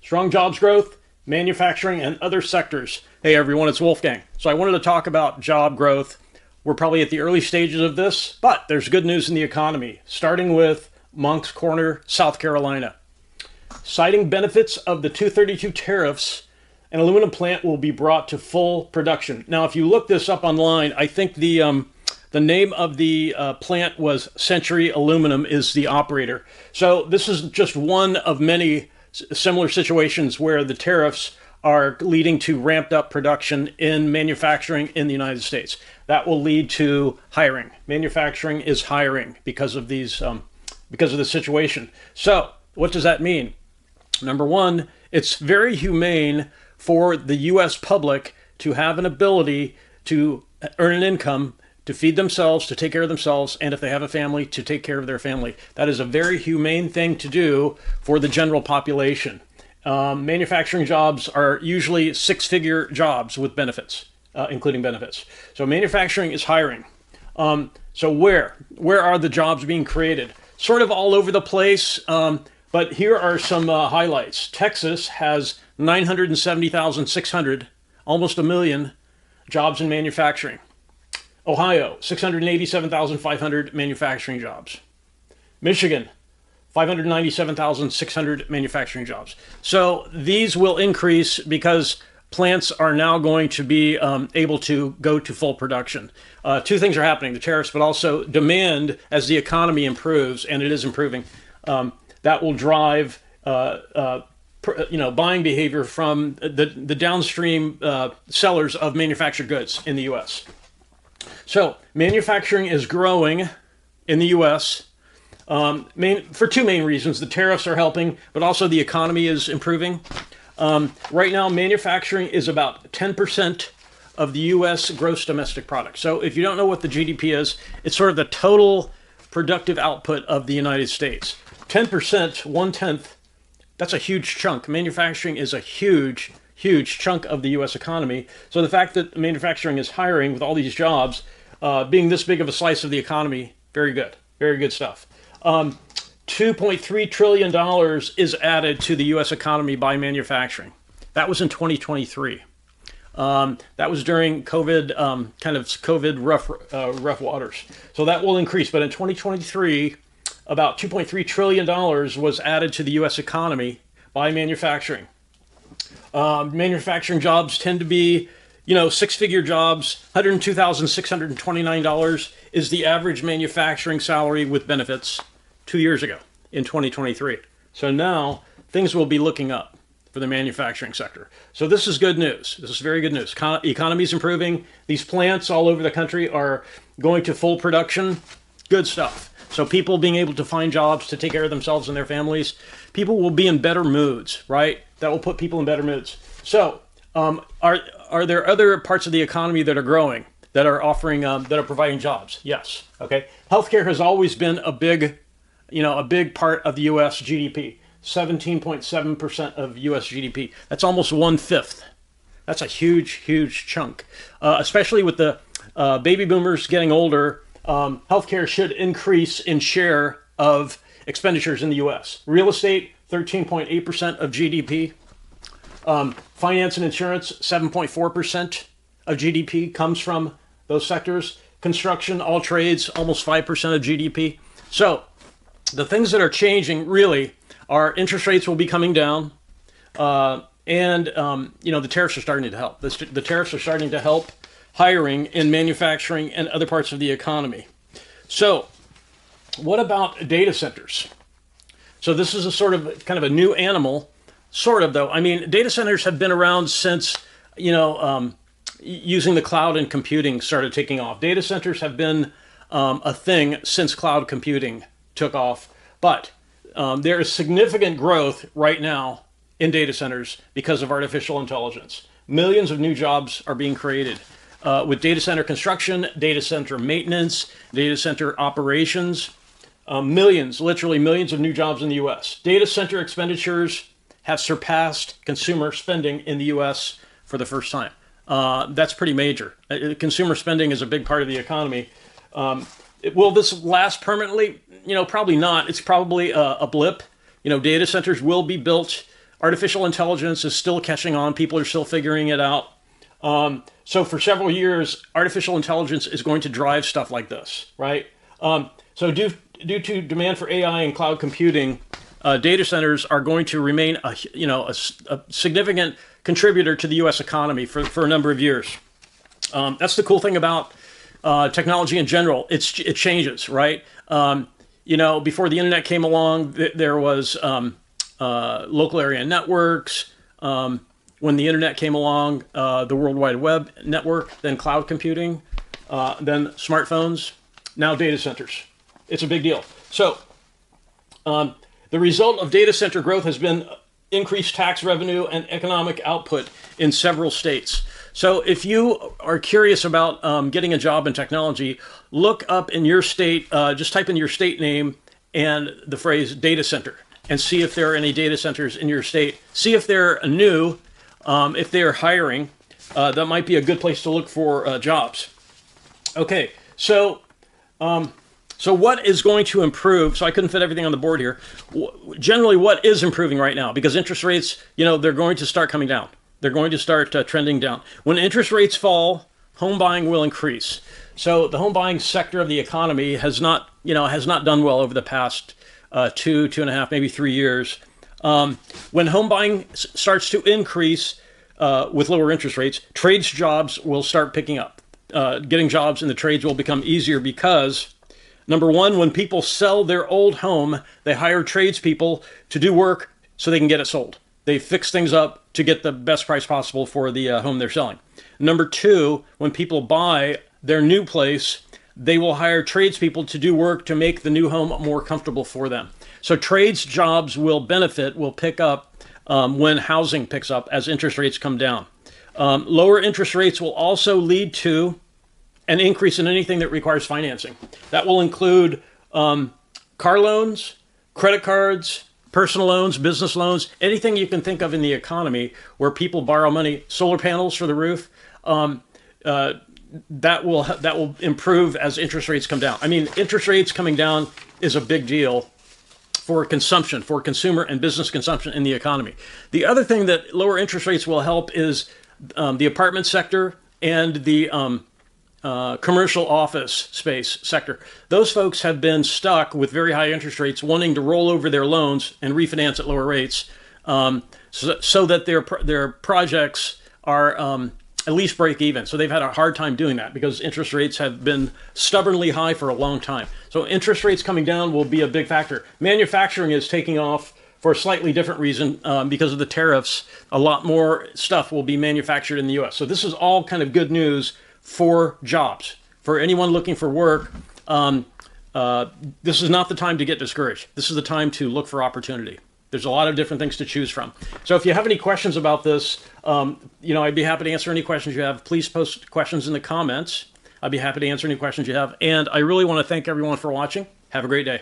Strong jobs growth, manufacturing, and other sectors. Hey everyone, it's Wolfgang. So I wanted to talk about job growth. We're probably at the early stages of this, but there's good news in the economy, starting with Moncks Corner, South Carolina. Citing benefits of the 232 tariffs, an aluminum plant will be brought to full production. Now, if you look this up online, I think the name of the plant was Century Aluminum is the operator. So this is just one of many similar situations where the tariffs are leading to ramped up production in manufacturing in the United States. That will lead to hiring. Manufacturing is hiring because of these, because of the situation. So what does that mean? Number one, it's very humane for the U.S. public to have an ability to earn an income, to feed themselves, to take care of themselves, and if they have a family, to take care of their family. That is a very humane thing to do for the general population. Manufacturing jobs are usually six-figure jobs with benefits, including benefits. So manufacturing is hiring. So where are the jobs being created? Sort of all over the place, but here are some highlights. Texas has 970,600, almost a million jobs in manufacturing. Ohio, 687,500 manufacturing jobs. Michigan, 597,600 manufacturing jobs. So these will increase because plants are now going to be able to go to full production. Two things are happening, the tariffs, but also demand as the economy improves, and it is improving. That will drive buying behavior from the downstream sellers of manufactured goods in the U.S. So manufacturing is growing in the U.S. For two main reasons. The tariffs are helping, but also the economy is improving. Right now, manufacturing is about 10% of the U.S. gross domestic product. So if you don't know what the GDP is, it's sort of the total productive output of the United States. 10%, one-tenth, that's a huge chunk. Manufacturing is a huge chunk of the U.S. economy. So the fact that manufacturing is hiring with all these jobs, being this big of a slice of the economy, very good stuff. $2.3 trillion is added to the U.S. economy by manufacturing. That was in 2023. That was during COVID, COVID rough waters. So that will increase. But in 2023, about $2.3 trillion was added to the U.S. economy by manufacturing. Manufacturing jobs tend to be, six-figure jobs. $102,629 is the average manufacturing salary with benefits 2 years ago in 2023. So now things will be looking up for the manufacturing sector. So this is good news. This is very good news. Economy is improving. These plants all over the country are going to full production. Good stuff. So people being able to find jobs to take care of themselves and their families, people will be in better moods, right? That will put people in better moods. So are there other parts of the economy that are growing, that are offering, that are providing jobs? Yes. Okay. Healthcare has always been a big part of the U.S. GDP. 17.7% of U.S. GDP. That's almost 1/5. That's a huge chunk, especially with the baby boomers getting older. Healthcare should increase in share of expenditures in the U.S. Real estate, 13.8% of GDP. Finance and insurance, 7.4% of GDP comes from those sectors. Construction, all trades, almost 5% of GDP. So the things that are changing really are interest rates will be coming down, and the tariffs are starting to help. The tariffs are starting to help hiring in manufacturing and other parts of the economy. So what about data centers? So this is a sort of kind of a new animal, sort of though. I mean, data centers have been around since, using the cloud and computing started taking off. Data centers have been a thing since cloud computing took off, but there is significant growth right now in data centers because of artificial intelligence. Millions of new jobs are being created with data center construction, data center maintenance, data center operations. Literally millions of new jobs in the U.S. Data center expenditures have surpassed consumer spending in the U.S. for the first time. That's pretty major. Consumer spending is a big part of the economy. Will this last permanently? Probably not. It's probably a blip. Data centers will be built Artificial intelligence is still catching on. People are still figuring it out. So for several years, artificial intelligence is going to drive stuff like this, right? So due to demand for AI and cloud computing, data centers are going to remain a significant contributor to the U.S. economy for a number of years. That's the cool thing about technology in general. It changes, right? Before the internet came along, there was local area networks. When the internet came along, the World Wide Web network, then cloud computing, then smartphones, now data centers. It's a big deal. So the result of data center growth has been increased tax revenue and economic output in several states. So if you are curious about getting a job in technology, look up in your state, just type in your state name and the phrase data center and see if there are any data centers in your state. See if they're new, if they're hiring. That might be a good place to look for jobs. Okay, so what is going to improve? So I couldn't fit everything on the board here. Generally, what is improving right now? Because interest rates, they're going to start coming down. They're going to start trending down. When interest rates fall, home buying will increase. So the home buying sector of the economy has not done well over the past 2.5, maybe 3 years. When home buying starts to increase with lower interest rates, trades jobs will start picking up. Getting jobs in the trades will become easier because, number one, when people sell their old home, they hire tradespeople to do work so they can get it sold. They fix things up to get the best price possible for the home they're selling. Number two, when people buy their new place, they will hire tradespeople to do work to make the new home more comfortable for them. So trades jobs will pick up when housing picks up as interest rates come down. Lower interest rates will also lead to an increase in anything that requires financing. That will include car loans, credit cards, personal loans, business loans, anything you can think of in the economy where people borrow money, solar panels for the roof, that will improve as interest rates come down. I mean, interest rates coming down is a big deal for consumption, for consumer and business consumption in the economy. The other thing that lower interest rates will help is the apartment sector and the commercial office space sector. Those folks have been stuck with very high interest rates, wanting to roll over their loans and refinance at lower rates, so that their projects are at least break even. So they've had a hard time doing that because interest rates have been stubbornly high for a long time. So interest rates coming down will be a big factor. Manufacturing is taking off for a slightly different reason because of the tariffs. A lot more stuff will be manufactured in the U.S. So this is all kind of good news for jobs. For anyone looking for work, this is not the time to get discouraged. This is the time to look for opportunity. There's a lot of different things to choose from. So if you have any questions about this, I'd be happy to answer any questions you have. Please post questions in the comments. I'd be happy to answer any questions you have. And I really want to thank everyone for watching. Have a great day.